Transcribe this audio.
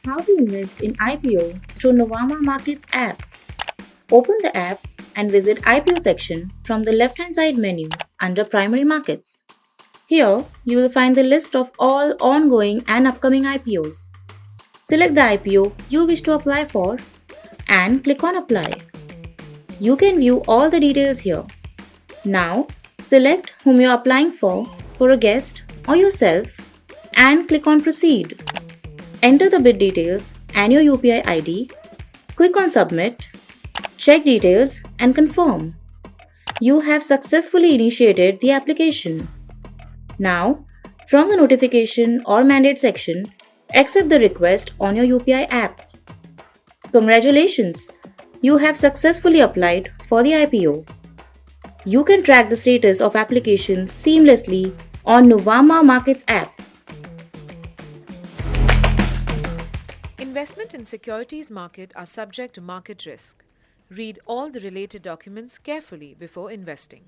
how to invest in IPO through Nuvama Markets App. Open the app and visit IPO section from the left-hand side menu under Primary Markets. Here, you will find the list of all ongoing and upcoming IPOs. Select the IPO you wish to apply for and click on Apply. You can view all the details here. Now, select whom you are applying for a guest or yourself, and click on Proceed. Enter the bid details and your UPI ID. Click on Submit. Check details and confirm. You have successfully initiated the application. Now, from the notification or mandate section, accept the request on your UPI app. Congratulations! You have successfully applied for the IPO. You can track the status of applications seamlessly on Nuvama Markets app. Investment in securities market are subject to market risk. Read all the related documents carefully before investing.